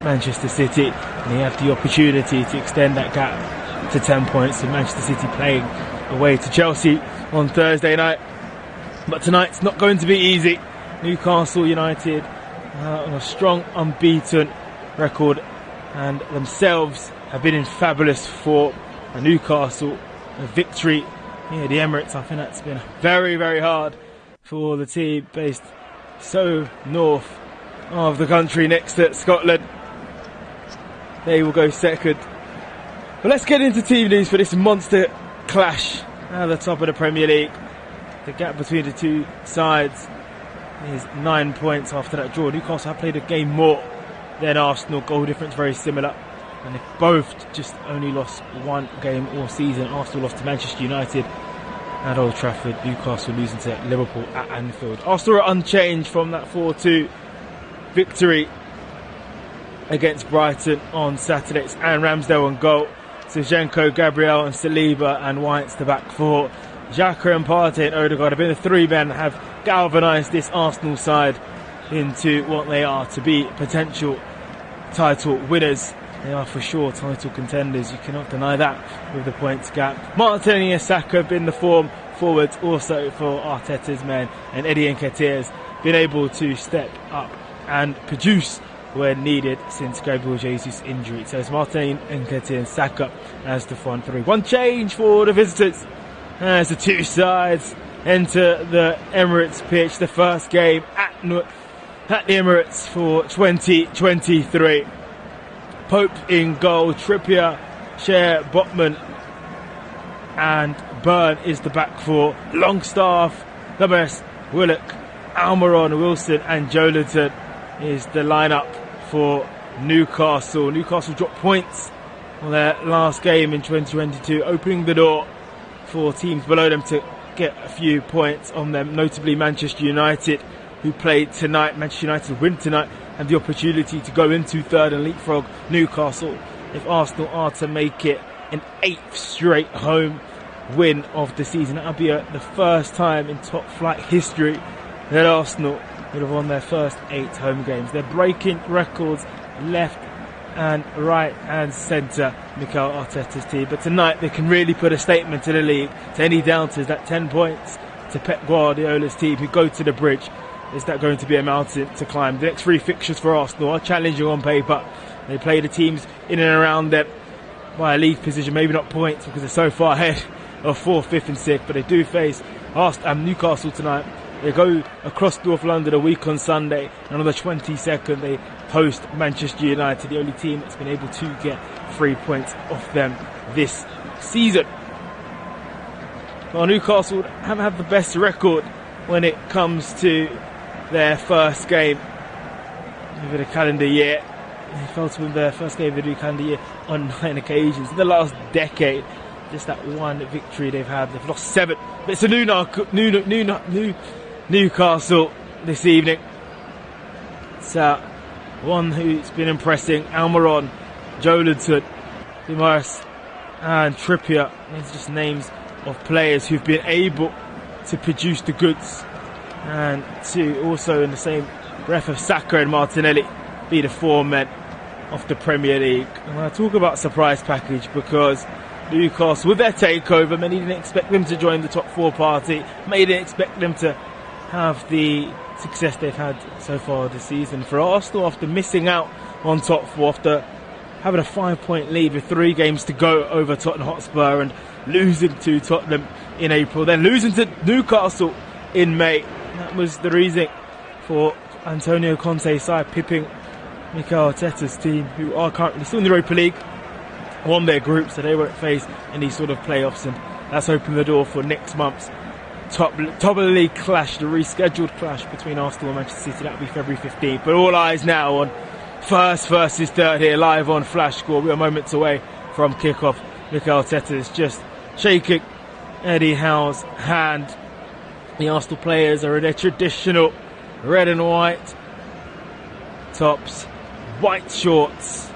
Manchester City, and they have the opportunity to extend that gap to 10 points. So Manchester City playing away to Chelsea on Thursday night, but tonight's not going to be easy. Newcastle United on a strong unbeaten record and themselves have been in fabulous form. And Newcastle, a victory near the Emirates, I think that's been very, very hard for the team based so north of the country next to Scotland. They will go second. But let's get into team news for this monster clash at the top of the Premier League. The gap between the two sides is 9 points after that draw. Newcastle have played a game more than Arsenal. Goal difference very similar. And they've both just only lost one game all season. Arsenal lost to Manchester United at Old Trafford. Newcastle losing to Liverpool at Anfield. Arsenal are unchanged from that 4-2 victory against Brighton on Saturday. It's Aaron Ramsdale on goal. Zinchenko, Gabriel and Saliba and White's the back four. Xhaka and Partey and Odegaard have been the three men that have galvanised this Arsenal side into what they are, to be potential title winners. They are for sure title contenders, you cannot deny that with the points gap. Martinelli and Saka have been the form forwards also for Arteta's men, and Eddie Nketiah's been able to step up and produce when needed since Gabriel Jesus' injury. So it's Martinelli, Nketiah and Saka as the front three. One change for the visitors as the two sides enter the Emirates pitch, the first game at the Emirates for 2023. Pope in goal, Trippier, Cher, Botman and Byrne is the back four. Longstaff, Gomez, Willock, Almiron, Wilson and Jolinton is the lineup for Newcastle. Newcastle dropped points on their last game in 2022, opening the door for teams below them to get a few points on them, notably Manchester United, who played tonight. Manchester United win tonight and the opportunity to go into third and leapfrog Newcastle if Arsenal are to make it an 8th straight home win of the season. That would be the first time in top flight history that Arsenal would have won their first 8 home games. They're breaking records left and right and centre, Mikel Arteta's team. But tonight they can really put a statement to the league, to any doubters, that 10 points to Pep Guardiola's team who go to the bridge. Is that going to be a mountain to climb? The next 3 fixtures for Arsenal are challenging on paper. They play the teams in and around them by a league position, maybe not points because they're so far ahead of 4th, 5th and 6th, but they do face Newcastle tonight. They go across North London a week on Sunday, and on the 22nd they host Manchester United, the only team that's been able to get 3 points off them this season. Well, Newcastle haven't had the best record when it comes to their first game over the calendar year. They failed to win their first game of the new calendar year on 9 occasions. In the last decade, just that one victory they've had. They've lost 7. But it's a new Newcastle this evening. It's one who's been impressing. Almiron, Jolinton, Dimas and Trippier. These are just names of players who've been able to produce the goods, and to also in the same breath of Saka and Martinelli be the 4 men of the Premier League. And when I talk about surprise package, because Newcastle, with their takeover, many didn't expect them to join the top 4 party, many didn't expect them to have the success they've had so far this season. For Arsenal, after missing out on top 4, after having a 5-point lead with 3 games to go over Tottenham Hotspur and losing to Tottenham in April, then losing to Newcastle in May. That was the reason for Antonio Conte's side pipping Mikel Arteta's team, who are currently still in the Europa League, won their group, so they won't face any sort of playoffs, and that's opened the door for next month's top of the league clash, the rescheduled clash between Arsenal and Manchester City. That'll be February 15th. But all eyes now on first versus third here, live on Flash Score. We are moments away from kickoff. Mikel Arteta is just shaking Eddie Howe's hand. The Arsenal players are in their traditional red and white tops, white shorts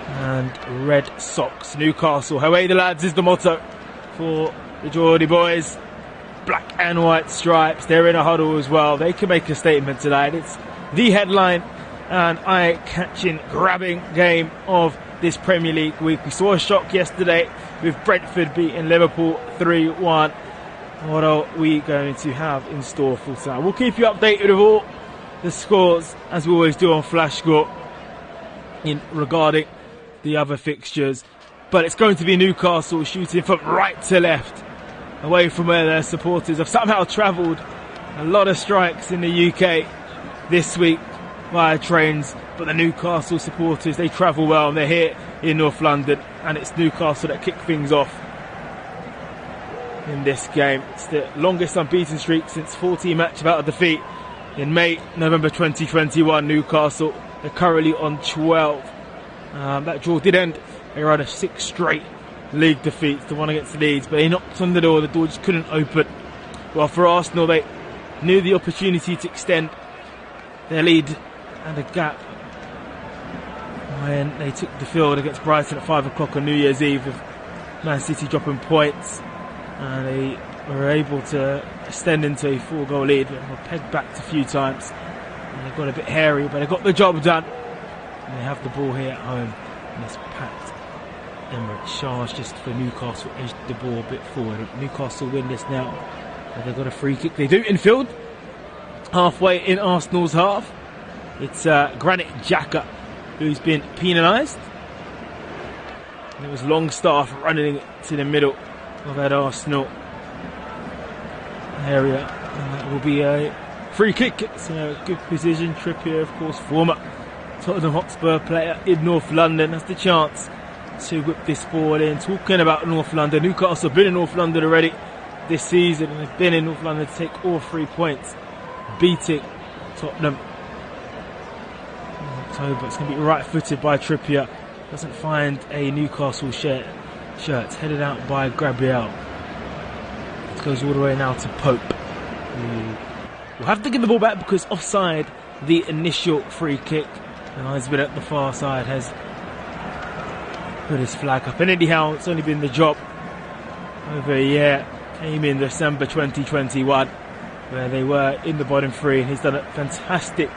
and red socks. Newcastle, away the lads is the motto for the Geordie boys. Black and white stripes. They're in a huddle as well. They can make a statement tonight. It's the headline and eye-catching, grabbing game of this Premier League week. We saw a shock yesterday with Brentford beating Liverpool 3-1. What are we going to have in store for tonight? We'll keep you updated with all the scores, as we always do on Flash Score, regarding the other fixtures. But it's going to be Newcastle shooting from right to left, away from where their supporters have somehow travelled. A lot of strikes in the UK this week via trains, but the Newcastle supporters, they travel well, and they're here in North London, and it's Newcastle that kick things off in this game. It's the longest unbeaten streak since 14 matches without a defeat in November 2021. Newcastle, they're currently on 12. That draw did end. They were on a 6 straight league defeats, the one against Leeds, but they knocked on the door just couldn't open. Well, for Arsenal, they knew the opportunity to extend their lead and a gap when they took the field against Brighton at 5 o'clock on New Year's Eve, with Man City dropping points, and they were able to extend into a 4-goal lead. They were pegged back a few times and they got a bit hairy, but they got the job done, and they have the ball here at home in this packed Emirates. Charge just for Newcastle, edged the ball a bit forward. Newcastle win this now, but they've got a free kick. They do infield, halfway in Arsenal's half. It's Granit Xhaka who's been penalised. And it was Longstaff running it to the middle of that Arsenal area, and that will be a free kick. It's a good position. Trippier, of course, former Tottenham Hotspur player in North London, has the chance to whip this ball in. Talking about North London, Newcastle have been in North London already this season, and they've been in North London to take all 3 points, beating Tottenham in October. It's going to be right-footed by Trippier. Doesn't find a Newcastle shirt. It's headed out by Gabriel. It goes all the way now to Pope. We'll have to give the ball back because offside the initial free kick. And Eisman at the far side has put his flag up. And anyhow, it's only been the job over a year. Came in December 2021, where they were in the bottom 3, and he's done a fantastic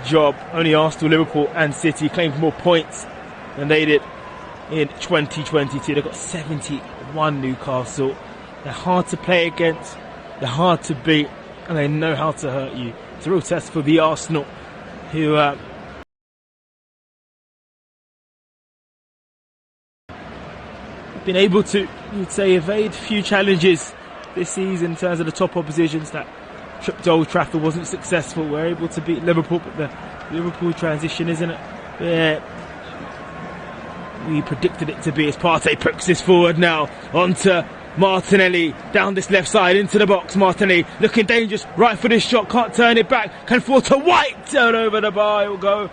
job. Only Arsenal, Liverpool and City claimed more points than they did in 2022. They've got 71, Newcastle. They're hard to play against, they're hard to beat, and they know how to hurt you. It's a real test for the Arsenal, who been able to, you would say, evade a few challenges this season in terms of the top oppositions. That trip to Old Trafford wasn't successful. We're able to beat Liverpool, but the Liverpool transition, isn't it? Yeah, we predicted it to be, as Partey pokes this forward now onto Martinelli down this left side into the box. Martinelli looking dangerous, right for this shot, can't turn it back, can fall to White, turn over the bar, he'll go.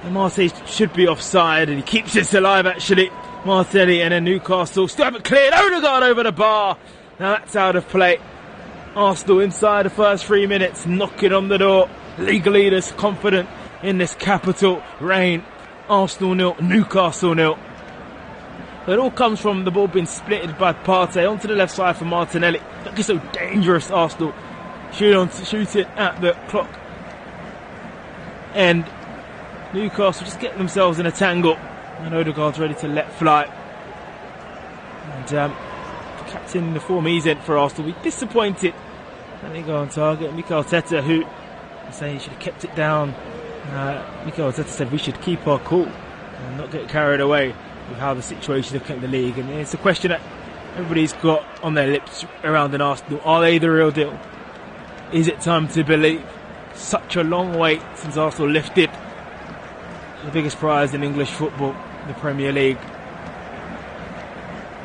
And Martinelli should be offside, and he keeps this alive actually. Martinelli, and then Newcastle still haven't cleared. Odegaard over the bar. Now that's out of play. Arsenal inside the first 3 minutes, knocking on the door. League leaders confident in this capital reign. Arsenal 0, Newcastle 0. It all comes from the ball being splitted by Partey onto the left side for Martinelli. Look, it's so dangerous, Arsenal. Shooting at the clock. And Newcastle just getting themselves in a tangle. And Odegaard's ready to let fly. And the captain, the form he's in for Arsenal, will be disappointed that they go on target. Mikel Arteta, who is saying he should have kept it down. Mikel Arteta said we should keep our cool and not get carried away with how the situation has kept the league. And it's a question that everybody's got on their lips around an Arsenal. Are they the real deal? Is it time to believe? Such a long wait since Arsenal lifted the biggest prize in English football, the Premier League.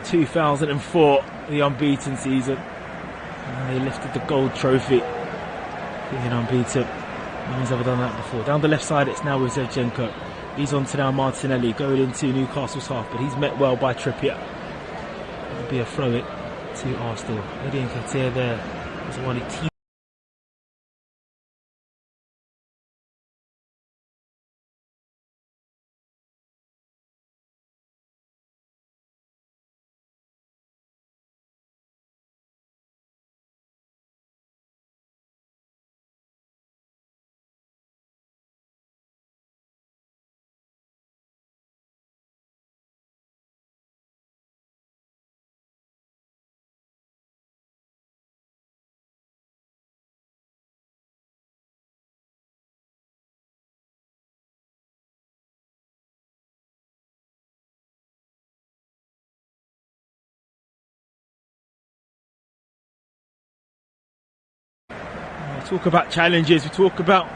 2004, the unbeaten season. And they lifted the gold trophy, being unbeaten. No one's ever done that before. Down the left side, it's now with Zinchenko. He's on to now Martinelli, going into Newcastle's half, but he's met well by Trippier. It'll be a throw-in to Arsenal. Eddie Nketiah there is the one who talk about challenges. We talk about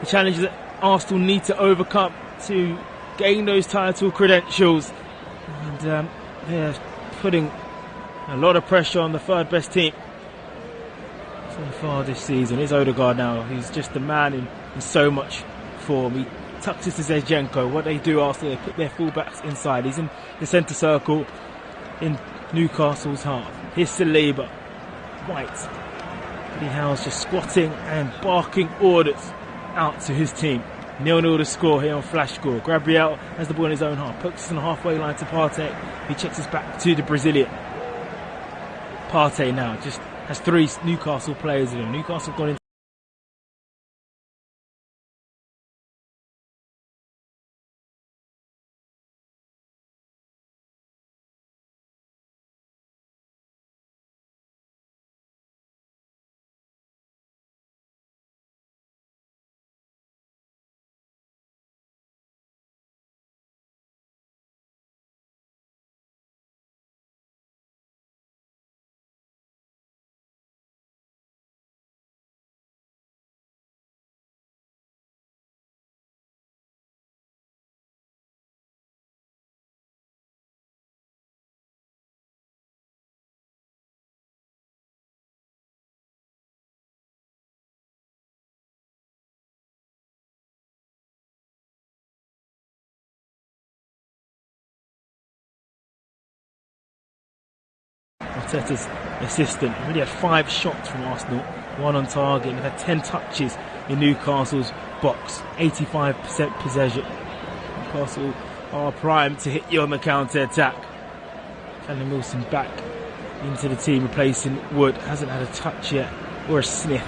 the challenges that Arsenal need to overcome to gain those title credentials. And they're putting a lot of pressure on the third best team so far this season. It's Odegaard now. He's just the man in so much form. He tucks it to Zinchenko. What they do after they put their fullbacks inside. He's in the centre circle in Newcastle's half. Here's Saliba. White. Eddie Howe's just squatting and barking orders out to his team. 0-0 to score here on Flash Score. Gabriel has the ball in his own half. Pokes it on the halfway line to Partey. He checks us back to the Brazilian. Partey now just has 3 Newcastle players in him. Newcastle gone into Arteta's assistant. Already had 5 shots from Arsenal, 1 on target. They've had 10 touches in Newcastle's box, 85% possession. Newcastle are primed to hit you on the counter-attack. Callum Wilson back into the team, replacing Wood. Hasn't had a touch yet, or a sniff.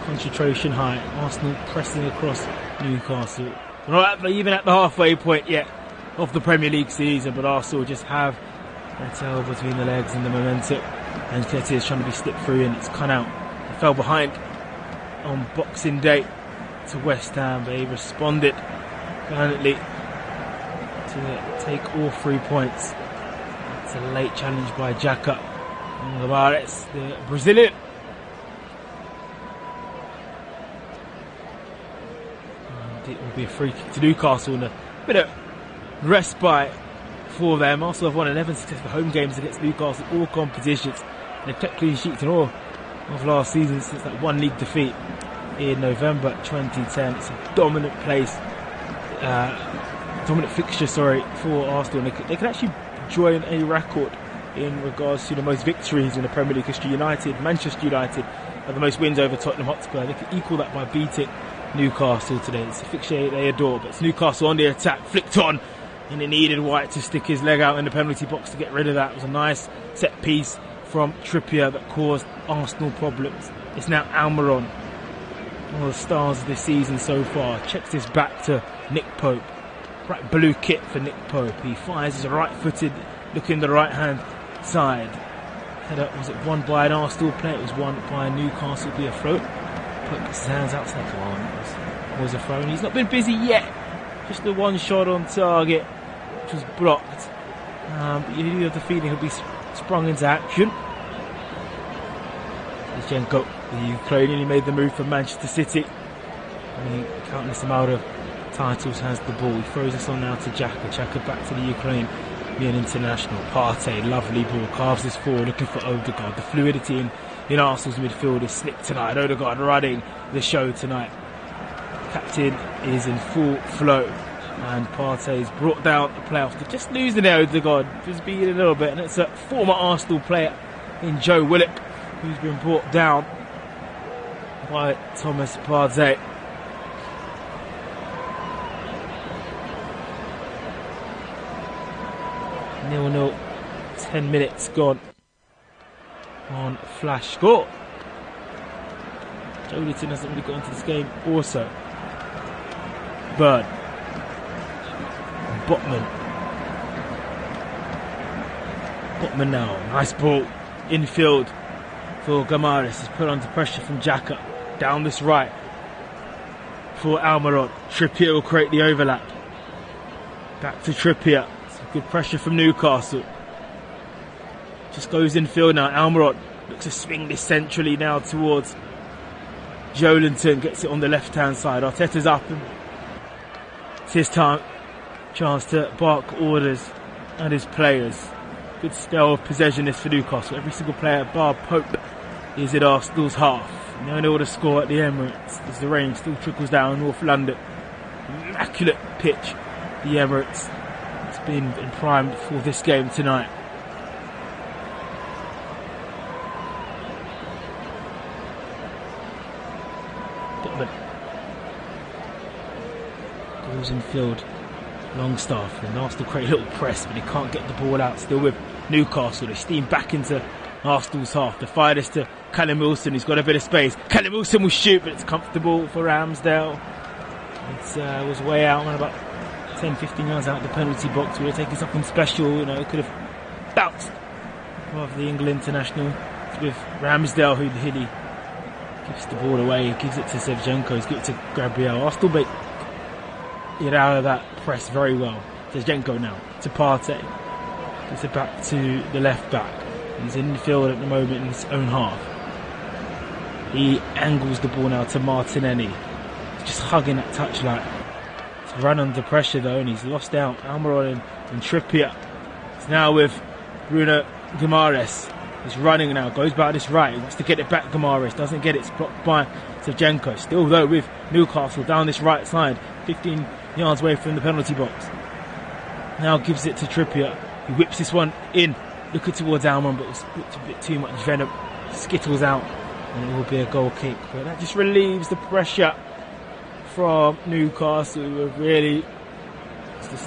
Concentration high. Arsenal pressing across Newcastle. We're not even at the halfway point yet of the Premier League season, but Arsenal just have their tail between the legs and the momentum. And Ketty is trying to be slipped through, and it's cut out. They fell behind on Boxing Day to West Ham. They responded valiantly to take all 3 points. It's a late challenge by Xhaka. And Tavares, the Brazilian. And it will be a free kick to Newcastle and a bit of respite for them. Arsenal have won 11 successful home games against Newcastle in all competitions. They've kept clean sheets in all of last season since that 1 league defeat in November 2010. It's a dominant fixture, for Arsenal. They can actually join a record in regards to the most victories in the Premier League history. Manchester United have the most wins over Tottenham Hotspur. They can equal that by beating Newcastle today. It's a fixture they adore, but it's Newcastle on the attack, flicked on, and it needed White to stick his leg out in the penalty box to get rid of that. It was a nice set piece from Trippier that caused Arsenal problems. It's now Almiron, one of the stars of this season so far. Checks this back to Nick Pope. Bright blue kit for Nick Pope. He fires his right-footed, looking the right-hand side. Header, was it won by an Arsenal player? It was won by a Newcastle player. Float. Pope puts his hands out. It's like, come on, it was a throw. And he's not been busy yet. Just the 1 shot on target, which was blocked. But you do have the feeling he'll be sprung into action. Zinchenko, the Ukrainian, he made the move from Manchester City. And he, countless amount of titles, has the ball. He throws this on now to Xhaka. Xhaka back to the Ukraine, being international. Partey, lovely ball, carves this forward, looking for Odegaard. The fluidity in Arsenal's midfield is slick tonight. Odegaard running the show tonight. Captain is in full flow, and Partey's brought down the playoffs. They're just losing there, Odegaard, just beating a little bit, and it's a former Arsenal player in Joe Willock who's been brought down by Thomas Partey. Nil-nil, 10 minutes gone on Flash Score. Joelinton hasn't really got into this game also. Bird. Botman. Botman now. Nice ball. Infield for Gamaris. He's put under pressure from Xhaka. Down this right for Almiron. Trippier will create the overlap. Back to Trippier. Some good pressure from Newcastle. Just goes infield now. Almiron looks to swing this centrally now towards Jolinton gets it on the left-hand side. Arteta's up, and it's his chance to bark orders at his players. Good spell of possession for Newcastle. Every single player, bar Pope, is at Arsenal's half. No nil to score at the Emirates as the rain still trickles down North London. Immaculate pitch, the Emirates. It's been primed for this game tonight. Goes in field, Longstaff, and Arsenal create a little press, but he can't get the ball out. Still with Newcastle, they steam back into Arsenal's half. The fire this to Callum Wilson, who's got a bit of space. Callum Wilson will shoot, but it's comfortable for Ramsdale. It was way out, man, about 10-15 yards out of the penalty box. We were taking something special, you know, it could have bounced off the England international. It's with Ramsdale, who he gives the ball away. He gives it to Shevchenko, he's gives it to Gabriel. Arsenal get out of that press very well. Shevchenko now to Partey. Gives it back to the left back. He's in the field at the moment in his own half. He angles the ball now to Martinelli. He's just hugging that touchline. He's run under pressure though, and he's lost out. Almiron and Trippier. He's now with Bruno Guimaraes. He's running now, goes back this right. He wants to get it back. Guimaraes doesn't get it. It's blocked by Shevchenko. Still though with Newcastle down this right side, 15 yards away from the penalty box. Now gives it to Trippier. He whips this one in, looking towards Almiron, but it's a bit too much venom. Skittles out, and it will be a goal kick. But that just relieves the pressure from Newcastle, who have really,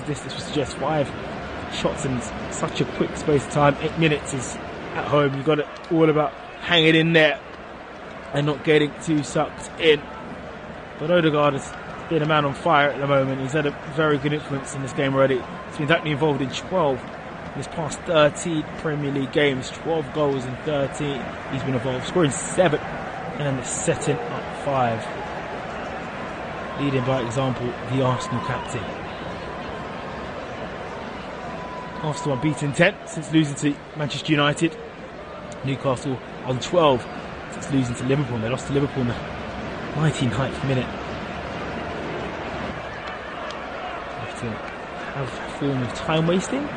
this was just 5 shots in such a quick space of time. 8 minutes is at home. You've got it all about hanging in there and not getting too sucked in. But Odegaard has been a man on fire at the moment. He's had a very good influence in this game already. He's been directly involved in 12 in his past 13 Premier League games. 12 goals in 13 he's been involved, scoring 7 and setting up 5. Leading by example, the Arsenal captain. Arsenal unbeaten 10 since losing to Manchester United. Newcastle on 12 since losing to Liverpool. They lost to Liverpool in the 19th minute. Have to have a form of time wasting.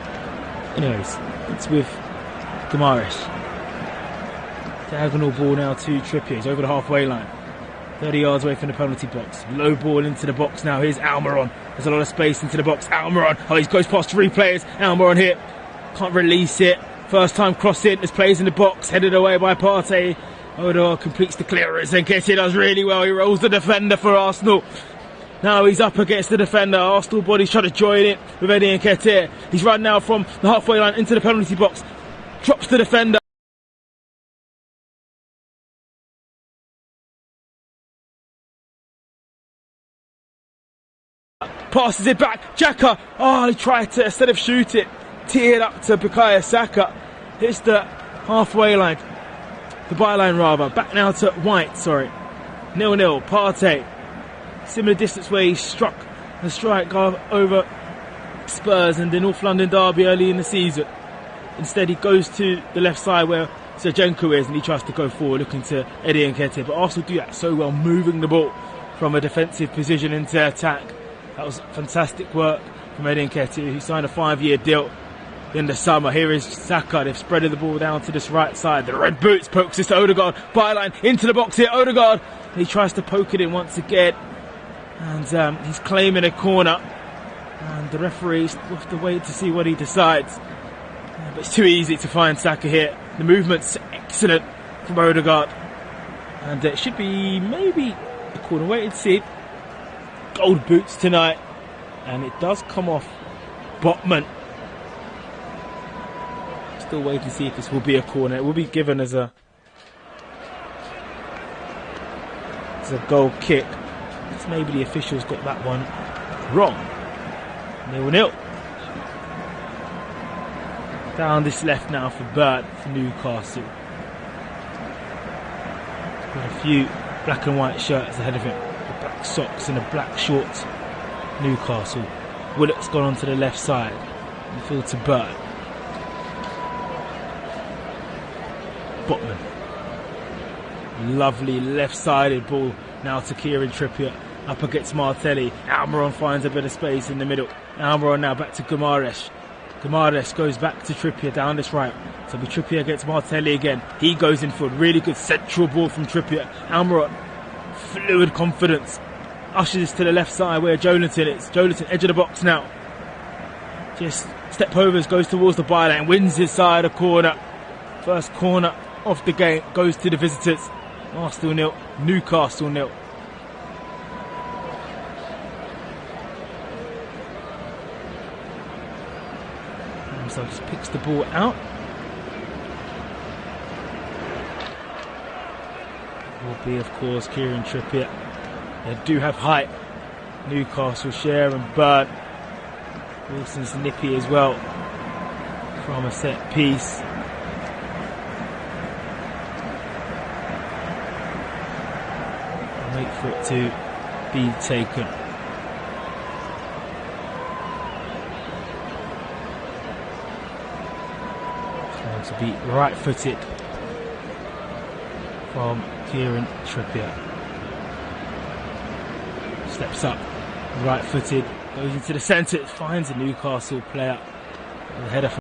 Anyways, it's with Guimaraes. Diagonal ball now to Trippier. He's over the halfway line. 30 yards away from the penalty box. Low ball into the box now. Here's Almiron. There's a lot of space into the box. Almiron. Oh, he goes past 3 players. Almiron here. Can't release it. First time cross in. There's players in the box. Headed away by Partey. Odegaard completes the clearance and Nketiah does really well. He rolls the defender for Arsenal. Now he's up against the defender. Arsenal body's trying to join it with Eddie Nketiah. He's run now from the halfway line into the penalty box. Drops the defender. Passes it back. Xhaka. Oh, he tried to, instead of shoot it, tee it up to Bukayo Saka. Hits the halfway line. The byline rather. Back now to White, sorry. 0-0. Partey. Similar distance where he struck the strike over Spurs and the North London derby early in the season. Instead he goes to the left side where Shevchenko is and he tries to go forward looking to Eddie Nketiah. But Arsenal do that so well, moving the ball from a defensive position into attack. That was fantastic work from Eddie Nketiah, who signed a 5-year deal in the summer. Here is Saka. They've spreaded the ball down to this right side. The red boots pokes this to Odegaard. Byline into the box here. Odegaard. He tries to poke it in once again. And he's claiming a corner. And the referees will have to wait to see what he decides. But it's too easy to find Saka here. The movement's excellent from Odegaard. And it should be maybe a corner. Wait and see. Gold boots tonight, and it does come off Botman. Still waiting to see if this will be a corner. It will be given as a goal kick. Maybe the officials got that one wrong. 0-0. Down this left now for Burt for Newcastle. Got a few black and white shirts ahead of him. Black socks and a black shorts. Newcastle. Willock's gone onto the left side. Midfield to Burt. Botman. Lovely left-sided ball now to Kieran Trippier. Up against Martelli. Almiron finds a bit of space in the middle. Almiron now back to Guimaraes. Guimaraes goes back to Trippier down this right. So with Trippier against Martelli again. He goes in for a really good central ball from Trippier. Almiron, fluid confidence. Ushers to the left side where Jolinton is. Jolinton, edge of the box now. Just step overs, goes towards the byline, wins his side a corner. First corner of the game goes to the visitors. Arsenal 0, Newcastle 0. So just picks the ball out. Will be, of course, Kieran Trippier. They do have height. Newcastle share and Burn. Wilson's nippy as well from a set piece. Wait for it to be taken. Trying to be right-footed from Kieran Trippier. Steps up, right-footed, goes into the centre, finds a Newcastle player. The header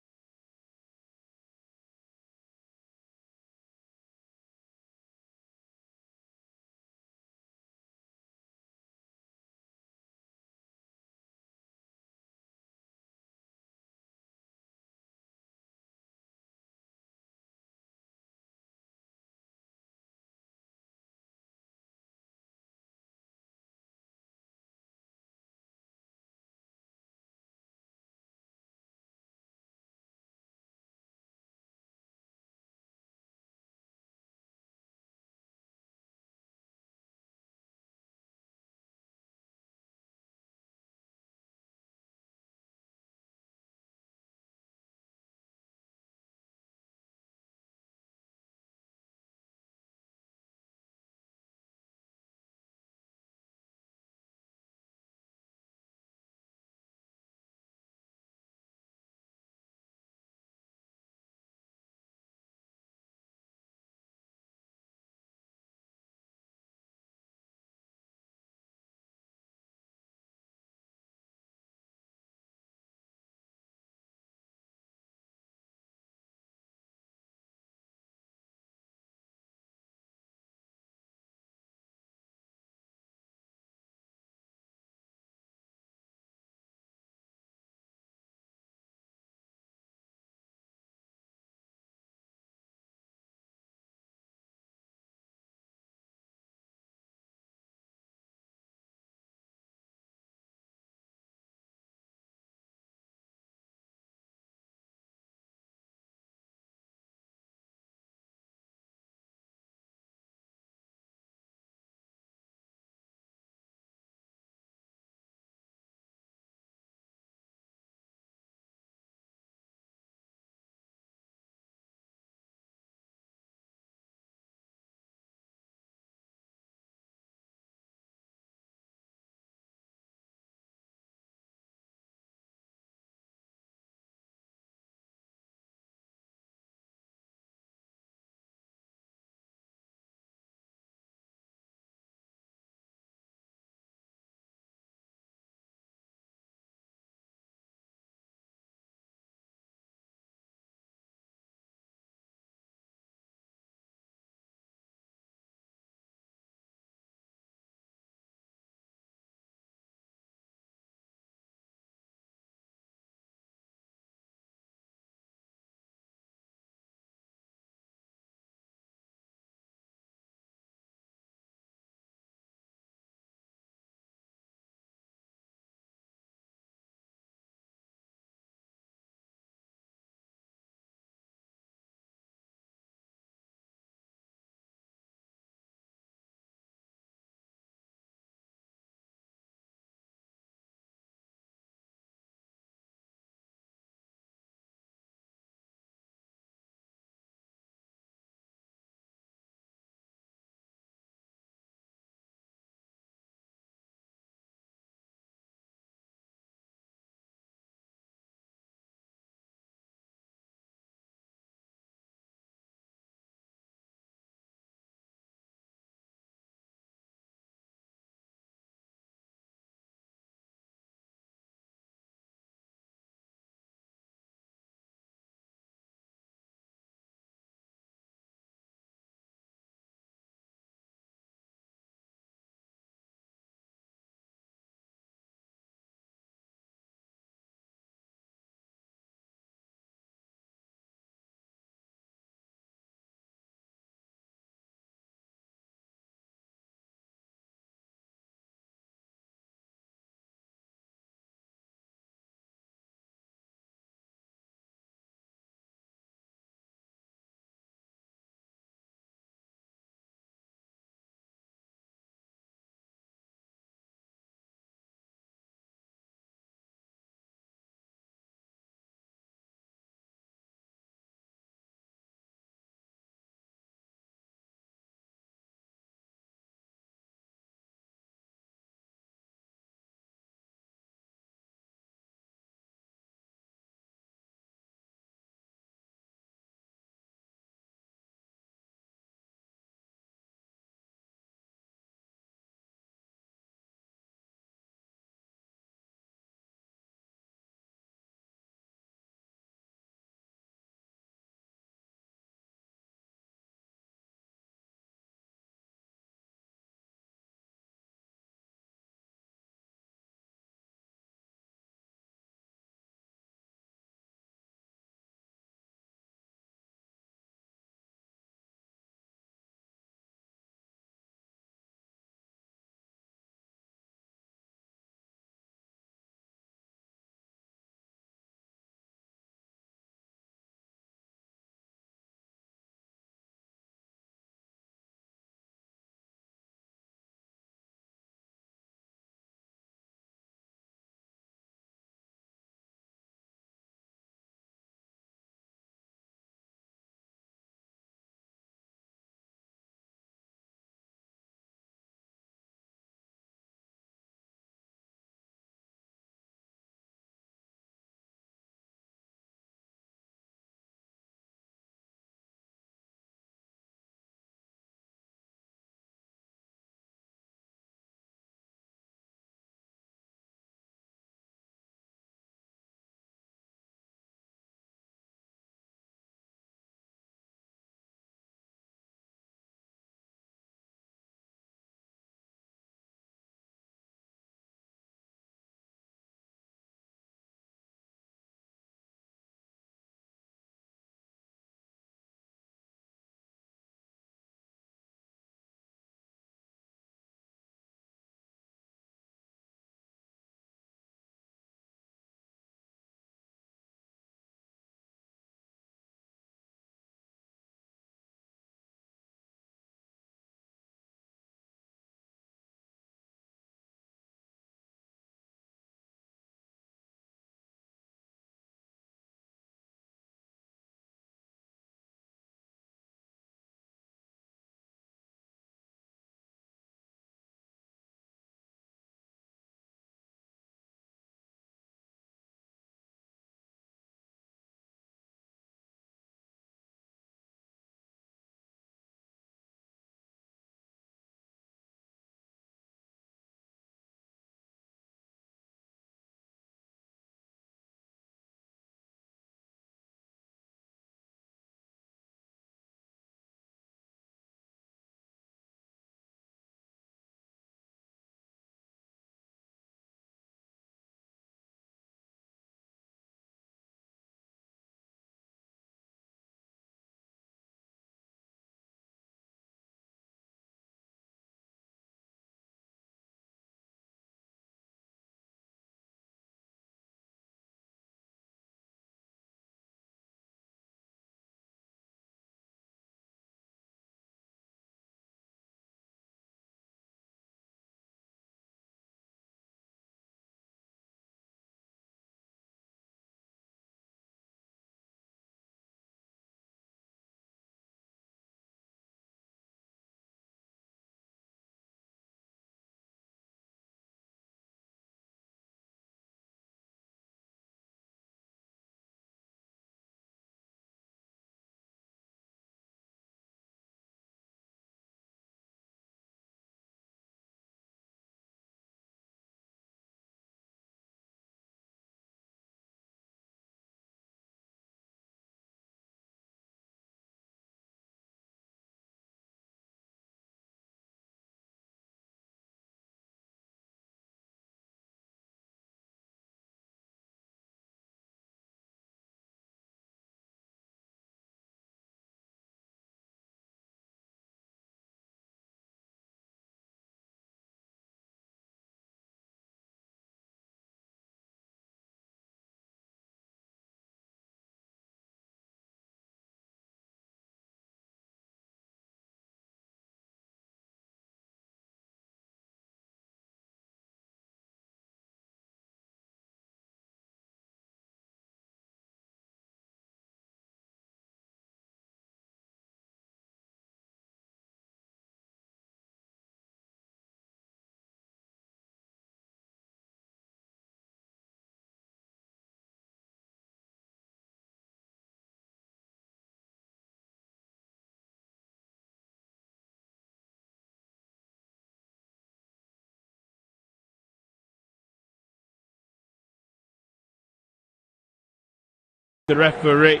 the referee.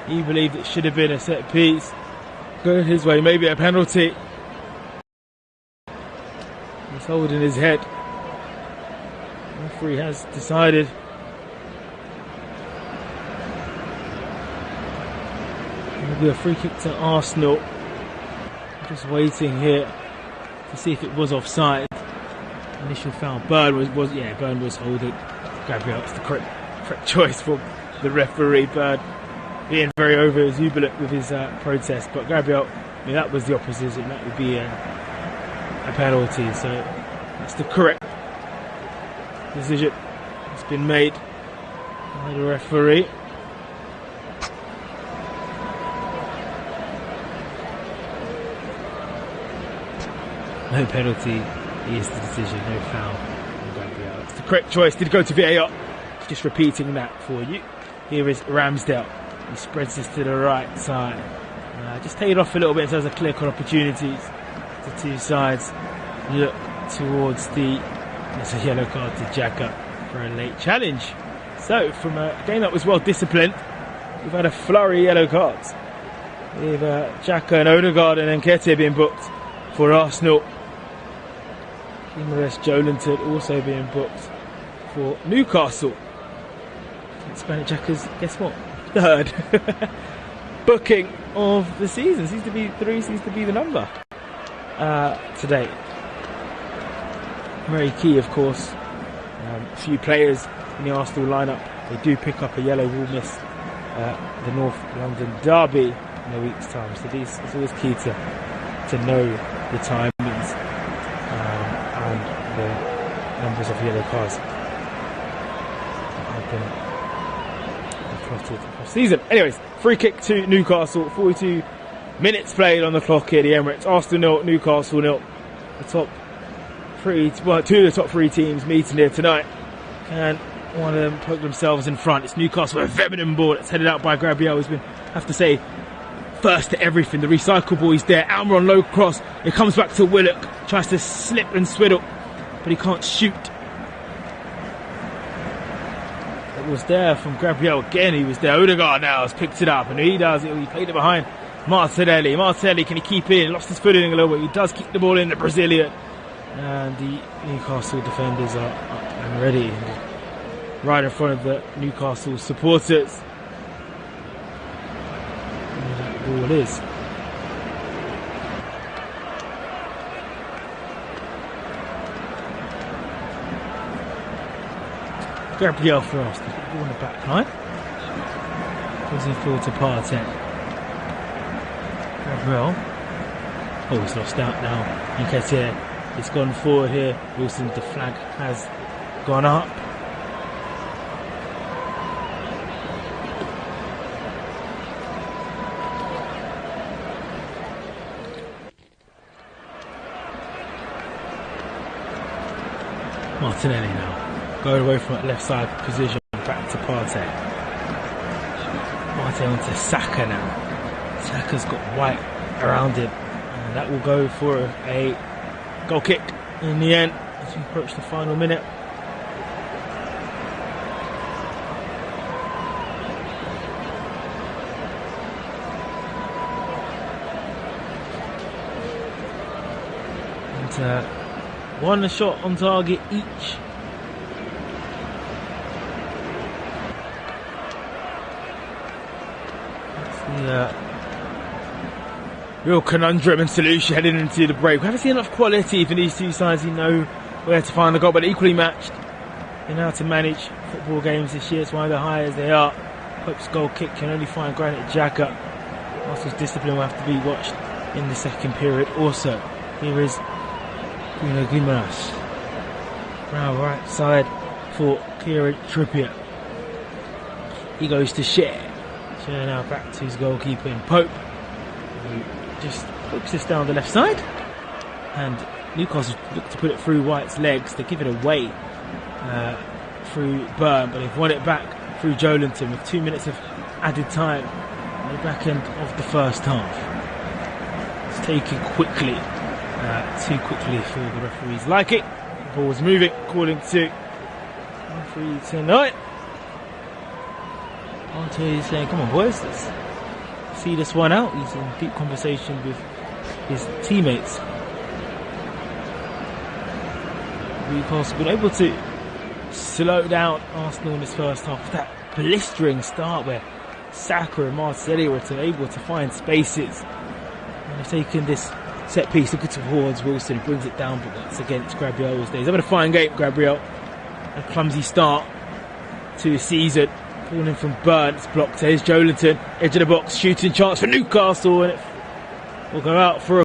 He believed it should have been a set piece. Going his way, maybe a penalty. He's holding his head. The referee has decided. It'll be a free kick to Arsenal. I'm just waiting here to see if it was offside. Initial foul. Burn was holding Gabriel. It's the correct choice for the referee. Burn being very over exuberant with his protest, but Gabriel, I mean, that was the opposition. That would be a penalty. So that's the correct decision. It's been made by the referee. No penalty is the decision, no foul on Gabriel. It's the correct choice. Did go to VAR. Just repeating that for you. Here is Ramsdale. He spreads this to the right side. Just take it off a little bit in terms of clear-cut opportunities. The two sides look towards there's a yellow card to Xhaka for a late challenge. So from a game that was well disciplined, we've had a flurry of yellow cards. With Xhaka and Odegaard and Nketiah being booked for Arsenal. Joelinton also being booked for Newcastle. Spanish Xhaka's, guess what? Third booking of the season. Seems to be the number today. Very key, of course. A few players in the Arsenal lineup, they do pick up a yellow, will miss the North London derby in a week's time. So it's always key to know the timings and the numbers of yellow cards have been plotted across season. Anyways, free kick to Newcastle. 42 minutes played on the clock here at the Emirates. Arsenal 0, Newcastle 0. Two of the top three teams meeting here tonight. Can one of them poke themselves in front? It's Newcastle with a feminine ball that's headed out by Gabriel, who's been, I have to say, first to everything. The recycle ball is there. Almiron low cross. It comes back to Willock. Tries to slip and swiddle, but he can't shoot. It was there from Gabriel again. He was there. Odegaard now has picked it up, and he does it. He played it behind Martinelli. Martinelli, can he keep it in? Lost his footing a little bit. He does keep the ball in, the Brazilian. And the Newcastle defenders are up and ready. Right in front of the Newcastle supporters. And that ball is. Gabriel for Arsenal. Ball on the back line. Goes in forward to Partey. Gabriel. Oh, he's lost out now. Nketiah. It's gone forward here. Wilson, the flag has gone up. Martinelli now. Going away from that left side position. Back to Partey. Partey onto Saka now. Saka's got white around him. And that will go for a goal kick in the end as we approach the final minute. And one shot on target each. That's the real conundrum and solution heading into the break. We haven't seen enough quality for these two sides. You know where to find the goal, but equally matched. They know how to manage football games this year. It's why they're high as they are. Pope's goal kick can only find Granit Xhaka. Arsenal's discipline will have to be watched in the second period also. Here is Bruno Guimaraes. Now right side for Kieran Trippier. He goes to Share. Share now back to his goalkeeper in Pope. Just pokes this down the left side, and Newcastle look to put it through White's legs. They give it away through Burn, but they've won it back through Joelinton with 2 minutes of added time at the back end of the first half. It's taken quickly, too quickly for the referees like it. The ball was moving according to referee tonight. Ante is saying, come on boys, let's see this one out. He's in deep conversation with his teammates. Newcastle been able to slow down Arsenal in this first half. That blistering start where Saka and Martinelli were able to find spaces. And they've taken this set piece, looking towards Wilson, who brings it down, but that's against Gabriel's days. Having a fine game, Gabriel. A clumsy start to his season. Falling from Burn, it's blocked. Here's Joelinton, edge of the box, shooting chance for Newcastle, and it will go out for a